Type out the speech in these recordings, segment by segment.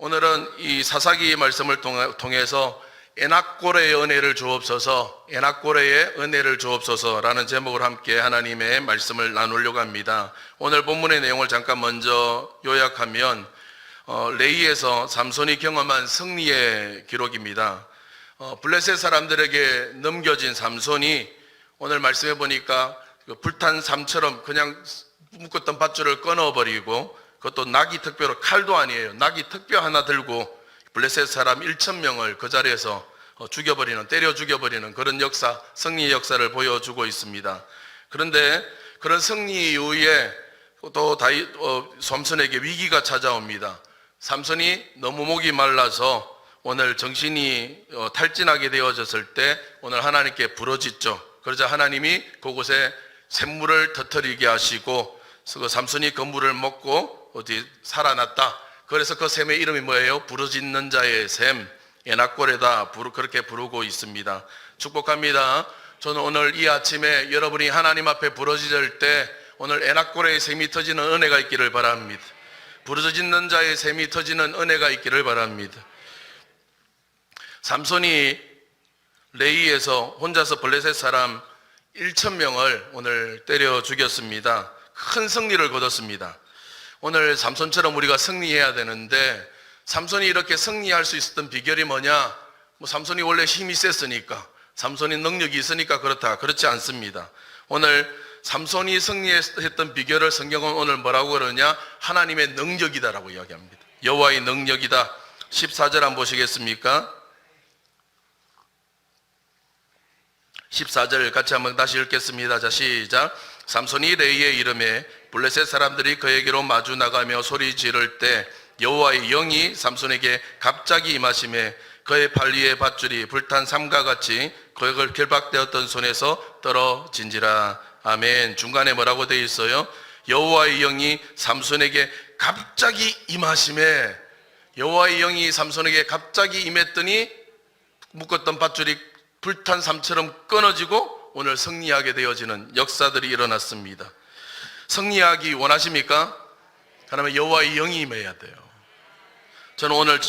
오늘은 이 사사기 말씀을 통해서 에낙고레의 은혜를 주옵소서, 에낙고레의 은혜를 주옵소서라는 제목으로 함께 하나님의 말씀을 나누려고 합니다. 오늘 본문의 내용을 잠깐 먼저 요약하면 레위에서 삼손이 경험한 승리의 기록입니다. 블레셋 사람들에게 넘겨진 삼손이 오늘 말씀해 보니까 불탄 삼처럼 그냥 묶었던 밧줄을 끊어버리고, 그것도 나귀 특뼈로, 칼도 아니에요, 나귀 특뼈 하나 들고 블레셋 사람 1,000명을 그 자리에서 때려 죽여버리는 그런 역사, 승리의 역사를 보여주고 있습니다. 그런데 그런 승리 이후에 또 삼손에게 위기가 찾아옵니다. 삼손이 너무 목이 말라서 오늘 정신이 탈진하게 되어졌을 때 오늘 하나님께 부르짖죠. 그러자 하나님이 그곳에 샘물을 터뜨리게 하시고, 그 삼손이 그 물을 먹고 살아났다. 그래서 그 샘의 이름이 뭐예요? 부르짖는 자의 샘, 에낙고레다, 그렇게 부르고 있습니다. 축복합니다. 저는 오늘 이 아침에 여러분이 하나님 앞에 부르짖을 때 오늘 에낙고레의 샘이 터지는 은혜가 있기를 바랍니다. 부르짖는 자의 샘이 터지는 은혜가 있기를 바랍니다. 삼손이 레위에서 혼자서 블레셋 사람 1,000명을 오늘 때려 죽였습니다. 큰 승리를 거뒀습니다. 오늘 삼손처럼 우리가 승리해야 되는데, 삼손이 이렇게 승리할 수 있었던 비결이 뭐냐? 삼손이 원래 힘이 셌으니까, 삼손이 능력이 있으니까 그렇다, 그렇지 않습니다. 오늘 삼손이 승리했던 비결을 성경은 오늘 뭐라고 그러냐? 하나님의 능력이다라고 이야기합니다. 여호와의 능력이다. 14절 한번 보시겠습니까? 14절 같이 한번 다시 읽겠습니다. 자, 시작. 삼손이 레위에 이르매 블레셋 사람들이 그에게로 마주 나가며 소리 지를 때 여호와의 영이 삼손에게 갑자기 임하시매 그의 팔 위에 밧줄이 불탄 삼과 같이 그의 결박되었던 손에서 떨어진지라. 아멘. 중간에 뭐라고 되어 있어요? 여호와의 영이 삼손에게 갑자기 임하시매, 여호와의 영이 삼손에게 갑자기 임했더니 묶었던 밧줄이 불탄 삼처럼 끊어지고 오늘 승리하게 되어지는 역사들이 일어났습니다. 승리하기 원하십니까? 하나님 여호와의 영이 임해야 돼요. 저는 오늘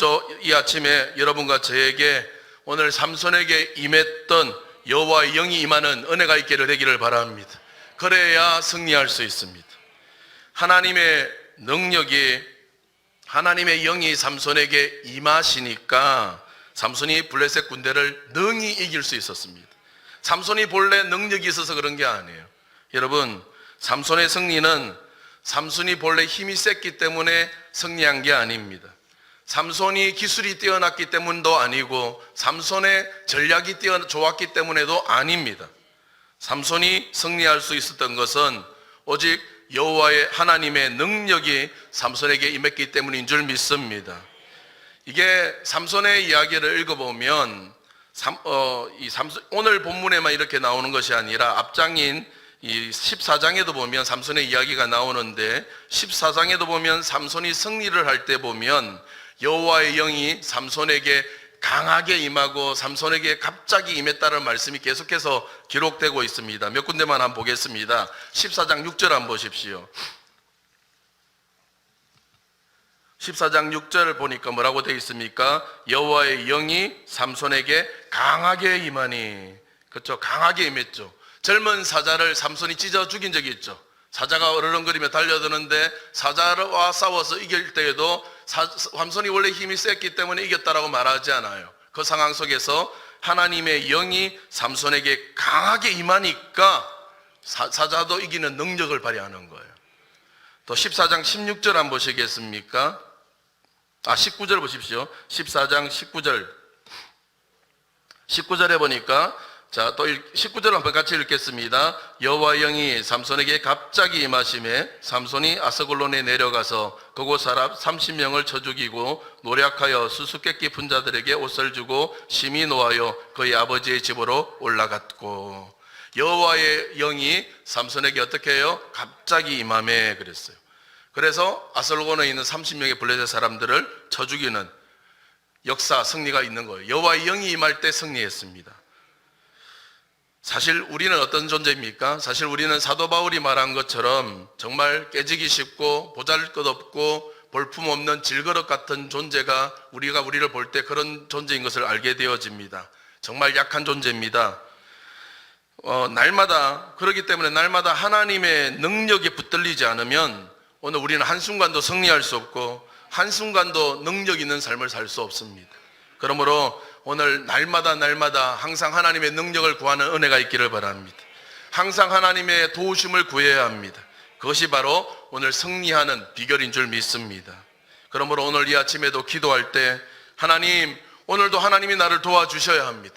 이 아침에 여러분과 저에게 오늘 삼손에게 임했던 여호와의 영이 임하는 은혜가 있기를 되기를 바랍니다. 그래야 승리할 수 있습니다. 하나님의 능력이, 하나님의 영이 삼손에게 임하시니까 삼손이 블레셋 군대를 능히 이길 수 있었습니다. 삼손이 본래 능력이 있어서 그런 게 아니에요. 여러분, 삼손의 승리는 삼손이 본래 힘이 셌기 때문에 승리한 게 아닙니다. 삼손이 기술이 뛰어났기 때문도 아니고 삼손의 전략이 좋았기 때문에도 아닙니다. 삼손이 승리할 수 있었던 것은 오직 여호와의 하나님의 능력이 삼손에게 임했기 때문인 줄 믿습니다. 이게 삼손의 이야기를 읽어보면 오늘 본문에만 이렇게 나오는 것이 아니라 앞장인 이 14장에도 보면 삼손의 이야기가 나오는데, 14장에도 보면 삼손이 승리를 할 때 보면 여호와의 영이 삼손에게 강하게 임하고 삼손에게 갑자기 임했다는 말씀이 계속해서 기록되고 있습니다. 몇 군데만 한번 보겠습니다. 14장 6절 한번 보십시오. 14장 6절을 보니까 뭐라고 되어 있습니까? 여호와의 영이 삼손에게 강하게 임하니. 그렇죠? 강하게 임했죠. 젊은 사자를 삼손이 찢어 죽인 적이 있죠. 사자가 어르렁거리며 달려드는데 사자와 싸워서 이길 때에도 삼손이 원래 힘이 셌기 때문에 이겼다라고 말하지 않아요. 그 상황 속에서 하나님의 영이 삼손에게 강하게 임하니까 사자도 이기는 능력을 발휘하는 거예요. 또 14장 16절 한번 보시겠습니까? 19절 보십시오. 14장 19절. 19절에 보니까, 자, 또 19절 한번 같이 읽겠습니다. 여호와의 영이 삼손에게 갑자기 임하심에 삼손이 아스글론에 내려가서 그곳 사람 30명을 쳐 죽이고 노략하여 수수께끼 푼 자들에게 옷을 주고 심히 노하여 그의 아버지의 집으로 올라갔고. 여호와의 영이 삼손에게 어떻게 해요? 갑자기 임하매 그랬어요. 그래서 아스글론에 있는 30명의 블레셋 사람들을 쳐 죽이는 역사, 승리가 있는 거예요. 여호와의 영이 임할 때 승리했습니다. 사실 우리는 어떤 존재입니까? 사실 우리는 사도 바울이 말한 것처럼 정말 깨지기 쉽고 보잘것없고 볼품없는 질그릇 같은 존재가 우리를 볼 때 그런 존재인 것을 알게 되어집니다. 정말 약한 존재입니다. 그렇기 때문에 날마다 하나님의 능력에 붙들리지 않으면 오늘 우리는 한순간도 승리할 수 없고 한순간도 능력 있는 삶을 살 수 없습니다. 그러므로 오늘 날마다 항상 하나님의 능력을 구하는 은혜가 있기를 바랍니다. 항상 하나님의 도우심을 구해야 합니다. 그것이 바로 오늘 승리하는 비결인 줄 믿습니다. 그러므로 오늘 이 아침에도 기도할 때 하나님, 오늘도 하나님이 나를 도와주셔야 합니다.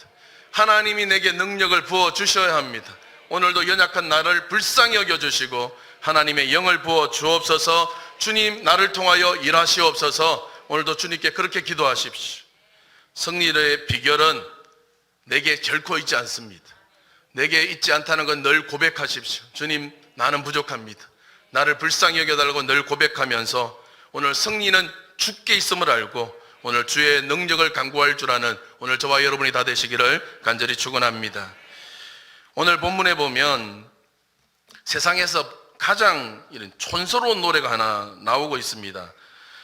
하나님이 내게 능력을 부어주셔야 합니다. 오늘도 연약한 나를 불쌍히 여겨주시고 하나님의 영을 부어 주옵소서. 주님, 나를 통하여 일하시옵소서. 오늘도 주님께 그렇게 기도하십시오. 승리의 비결은 내게 결코 있지 않습니다. 내게 있지 않다는 건 늘 고백하십시오. 주님, 나는 부족합니다. 나를 불쌍히 여겨달라고 늘 고백하면서 오늘 승리는 주께 있음을 알고 오늘 주의 능력을 간구할 줄 아는 오늘 저와 여러분이 다 되시기를 간절히 축원합니다. 오늘 본문에 보면 세상에서 가장 이런 촌스러운 노래가 하나 나오고 있습니다.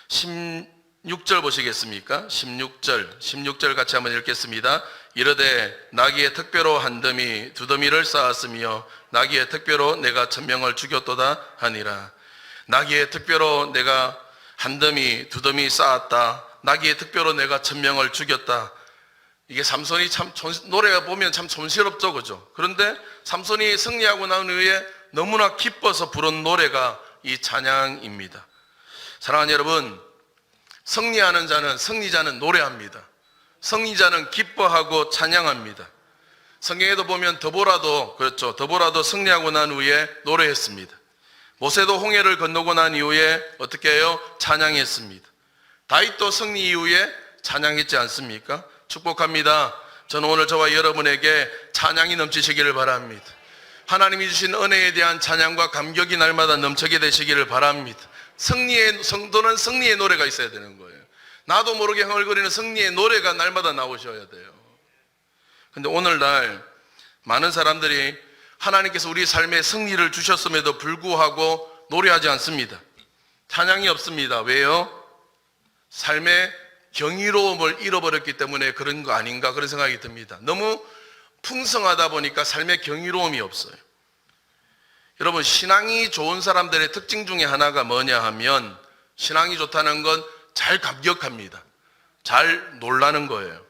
16절 보시겠습니까? 16절 같이 한번 읽겠습니다. 이르되 나귀의 특별로 한 더미 두 더미를 쌓았으며 나귀의 특별로 내가 1000명을 죽였도다 하니라. 나귀의 특별로 내가 한 더미 두 더미 쌓았다. 나귀의 특별로 내가 1000명을 죽였다. 이게 삼손이 참 노래가 보면 참 촌스럽죠, 그죠? 그런데 삼손이 승리하고 난 후에 너무나 기뻐서 부른 노래가 이 찬양입니다. 사랑하는 여러분, 승리하는 자는 승리자는 노래합니다. 승리자는 기뻐하고 찬양합니다. 성경에도 보면 드보라도 그렇죠. 드보라도 승리하고 난 후에 노래했습니다. 모세도 홍해를 건너고 난 이후에 어떻게 해요? 찬양했습니다. 다윗도 승리 이후에 찬양했지 않습니까? 축복합니다. 저는 오늘 저와 여러분에게 찬양이 넘치시기를 바랍니다. 하나님이 주신 은혜에 대한 찬양과 감격이 날마다 넘치게 되시기를 바랍니다. 성도는 승리의 노래가 있어야 되는 거예요. 나도 모르게 흥얼거리는 승리의 노래가 날마다 나오셔야 돼요. 근데 오늘날 많은 사람들이 하나님께서 우리 삶에 승리를 주셨음에도 불구하고 노래하지 않습니다. 찬양이 없습니다. 왜요? 삶의 경이로움을 잃어버렸기 때문에 그런 거 아닌가 그런 생각이 듭니다. 너무 풍성하다 보니까 삶의 경이로움이 없어요. 여러분, 신앙이 좋은 사람들의 특징 중에 하나가 뭐냐 하면 신앙이 좋다는 건 잘 감격합니다. 잘 놀라는 거예요.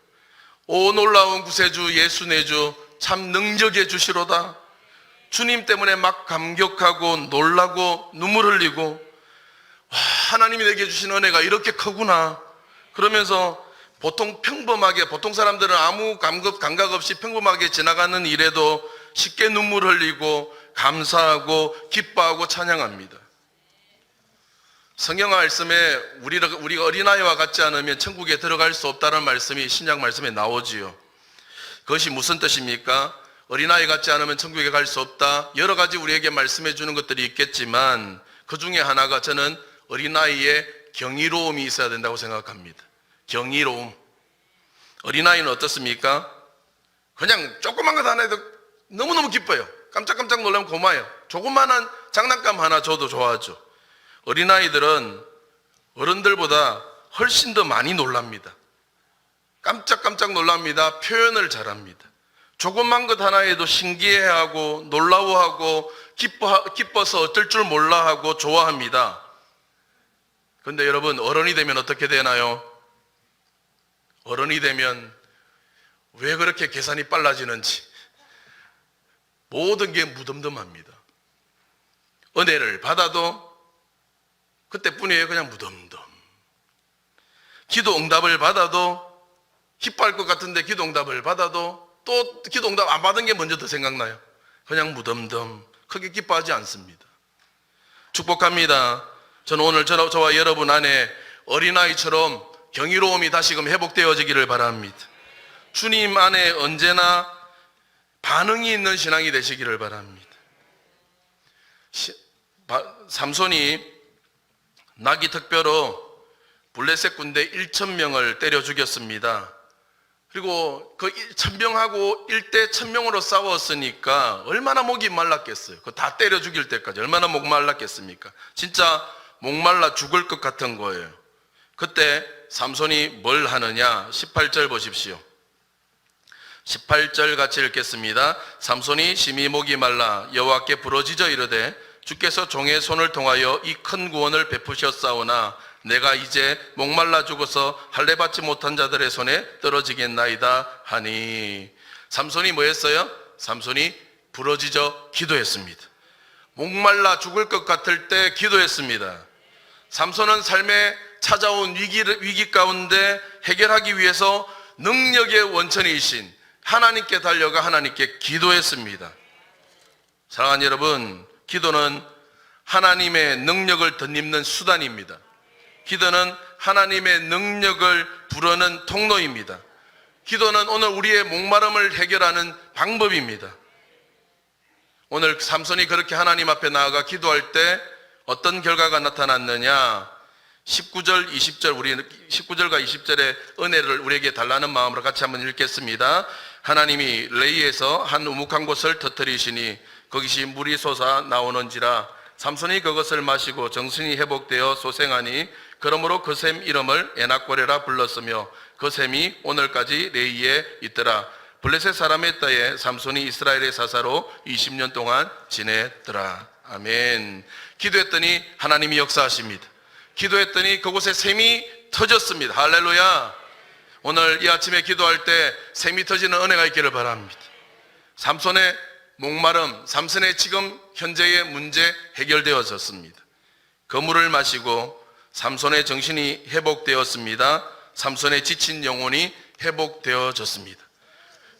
오 놀라운 구세주 예수 내 주 참 능력의 주시로다. 주님 때문에 막 감격하고 놀라고 눈물 흘리고 와, 하나님이 내게 주신 은혜가 이렇게 크구나. 그러면서 보통 사람들은 아무 감각 없이 평범하게 지나가는 일에도 쉽게 눈물 흘리고 감사하고 기뻐하고 찬양합니다. 성경 말씀에 우리가 어린아이와 같지 않으면 천국에 들어갈 수 없다는 말씀이 신약 말씀에 나오지요. 그것이 무슨 뜻입니까? 어린아이 같지 않으면 천국에 갈 수 없다. 여러 가지 우리에게 말씀해 주는 것들이 있겠지만 그 중에 하나가 저는 어린아이의 경이로움이 있어야 된다고 생각합니다. 경이로움. 어린아이는 어떻습니까? 그냥 조그만 것 하나 해도 너무너무 기뻐요. 깜짝깜짝 놀라면 고마워요. 조그만한 장난감 하나 줘도 좋아하죠. 어린아이들은 어른들보다 훨씬 더 많이 놀랍니다. 깜짝깜짝 놀랍니다. 표현을 잘합니다. 조그만 것 하나에도 신기해하고 놀라워하고 기뻐서 어쩔 줄 몰라 하고 좋아합니다. 그런데 여러분, 어른이 되면 어떻게 되나요? 어른이 되면 왜 그렇게 계산이 빨라지는지 모든 게 무덤덤합니다. 은혜를 받아도 그때뿐이에요. 그냥 무덤덤. 기도 응답을 받아도 기뻐할 것 같은데 기도 응답을 받아도 또 기도 응답 안 받은 게 먼저 더 생각나요. 그냥 무덤덤. 크게 기뻐하지 않습니다. 축복합니다. 저는 오늘 저와 여러분 안에 어린아이처럼 경이로움이 다시금 회복되어지기를 바랍니다. 주님 안에 언제나 반응이 있는 신앙이 되시기를 바랍니다. 삼손이 나귀 특별로 블레셋 군대 1000명을 때려 죽였습니다. 그리고 그 1000명하고 1대 1000명으로 싸웠으니까 얼마나 목이 말랐겠어요. 그거 다 때려 죽일 때까지 얼마나 목 말랐겠습니까? 진짜 목말라 죽을 것 같은 거예요. 그때 삼손이 뭘 하느냐? 18절 보십시오. 18절 같이 읽겠습니다. 삼손이 심히 목이 말라 여호와께 부르짖어 이르되 주께서 종의 손을 통하여 이 큰 구원을 베푸셨사오나 내가 이제 목말라 죽어서 할례 받지 못한 자들의 손에 떨어지겠나이다 하니. 삼손이 뭐 했어요? 삼손이 부르짖어 기도했습니다. 목말라 죽을 것 같을 때 기도했습니다. 삼손은 삶에 찾아온 위기 가운데 해결하기 위해서 능력의 원천이신 하나님께 달려가 하나님께 기도했습니다. 사랑하는 여러분, 기도는 하나님의 능력을 덧입는 수단입니다. 기도는 하나님의 능력을 부르는 통로입니다. 기도는 오늘 우리의 목마름을 해결하는 방법입니다. 오늘 삼손이 그렇게 하나님 앞에 나아가 기도할 때 어떤 결과가 나타났느냐? 19절, 20절, 우리 19절과 20절의 은혜를 우리에게 달라는 마음으로 같이 한번 읽겠습니다. 하나님이 레이에서 한 우묵한 곳을 터뜨리시니 거기시 물이 솟아 나오는지라 삼손이 그것을 마시고 정신이 회복되어 소생하니 그러므로 그 샘 이름을 에낙고레라 불렀으며 그 샘이 오늘까지 레이에 있더라. 블레셋 사람의 땅에 삼손이 이스라엘의 사사로 20년 동안 지냈더라. 아멘. 기도했더니 하나님이 역사하십니다. 기도했더니 그곳에 샘이 터졌습니다. 할렐루야. 오늘 이 아침에 기도할 때 샘이 터지는 은혜가 있기를 바랍니다. 삼손의 목마름, 삼손의 지금 현재의 문제 해결되어졌습니다. 그 물을 마시고 삼손의 정신이 회복되었습니다. 삼손의 지친 영혼이 회복되어졌습니다.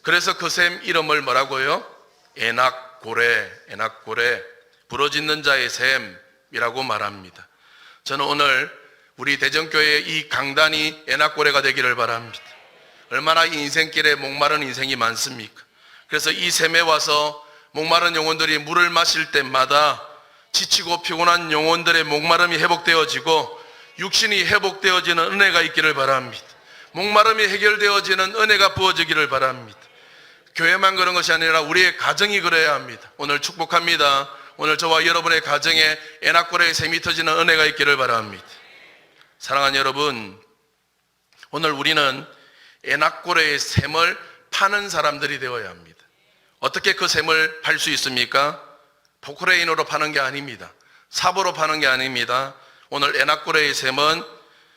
그래서 그 샘 이름을 뭐라고요? 에낙고레, 부르짖는 자의 샘이라고 말합니다. 저는 오늘 우리 대전교회의 이 강단이 에낙고레가 되기를 바랍니다. 얼마나 이 인생길에 목마른 인생이 많습니까? 그래서 이 샘에 와서 목마른 영혼들이 물을 마실 때마다 지치고 피곤한 영혼들의 목마름이 회복되어지고 육신이 회복되어지는 은혜가 있기를 바랍니다. 목마름이 해결되어지는 은혜가 부어지기를 바랍니다. 교회만 그런 것이 아니라 우리의 가정이 그래야 합니다. 오늘 축복합니다. 오늘 저와 여러분의 가정에 에낙고레의 샘이 터지는 은혜가 있기를 바랍니다. 사랑하는 여러분, 오늘 우리는 에낙고레의 샘을 파는 사람들이 되어야 합니다. 어떻게 그 샘을 팔 수 있습니까? 포크레인으로 파는 게 아닙니다. 삽으로 파는 게 아닙니다. 오늘 에낙고레의 샘은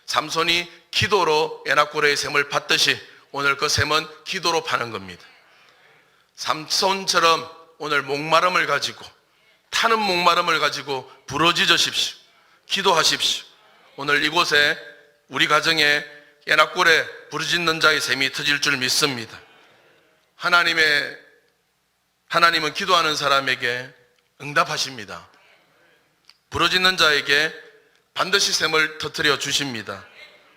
삼손이 기도로 에낙고레의 샘을 팠듯이 오늘 그 샘은 기도로 파는 겁니다. 삼손처럼 오늘 목마름을 가지고 타는 목마름을 가지고 부르짖으십시오. 기도하십시오. 오늘 이곳에 우리 가정에 에낙고레 부르짖는 자의 샘이 터질 줄 믿습니다. 하나님은 기도하는 사람에게 응답하십니다. 부르짖는 자에게 반드시 샘을 터뜨려 주십니다.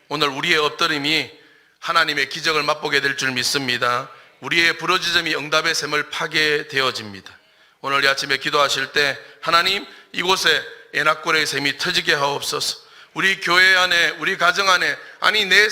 오늘 우리의 엎드림이 하나님의 기적을 맛보게 될 줄 믿습니다. 우리의 부르짖음이 응답의 샘을 파게 되어집니다. 오늘 이 아침에 기도하실 때 하나님 이곳에 에낙고레의 샘이 터지게 하옵소서. 우리 교회 안에, 우리 가정 안에, 아니 내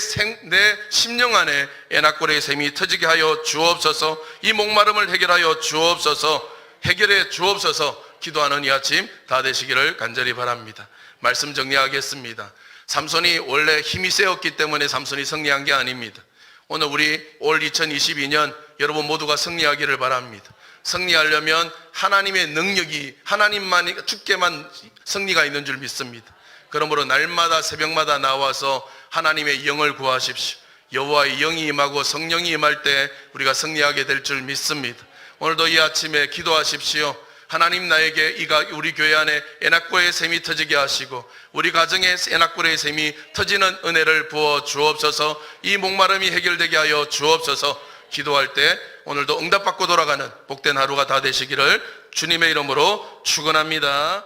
심령 안에 에낙고레의 샘이 터지게 하여 주옵소서. 이 목마름을 해결하여 주옵소서. 해결해 주옵소서. 기도하는 이 아침 다 되시기를 간절히 바랍니다. 말씀 정리하겠습니다. 삼손이 원래 힘이 세었기 때문에 삼손이 승리한 게 아닙니다. 오늘 우리 올 2022년 여러분 모두가 승리하기를 바랍니다. 승리하려면 하나님의 능력이 하나님만이 주께만 승리가 있는 줄 믿습니다. 그러므로 날마다 새벽마다 나와서 하나님의 영을 구하십시오. 여호와의 영이 임하고 성령이 임할 때 우리가 승리하게 될 줄 믿습니다. 오늘도 이 아침에 기도하십시오. 하나님 나에게 우리 교회 안에 에낙고레의 샘이 터지게 하시고 우리 가정에 에낙고레의 샘이 터지는 은혜를 부어 주옵소서. 이 목마름이 해결되게 하여 주옵소서. 기도할 때 오늘도 응답받고 돌아가는 복된 하루가 다 되시기를 주님의 이름으로 축원합니다.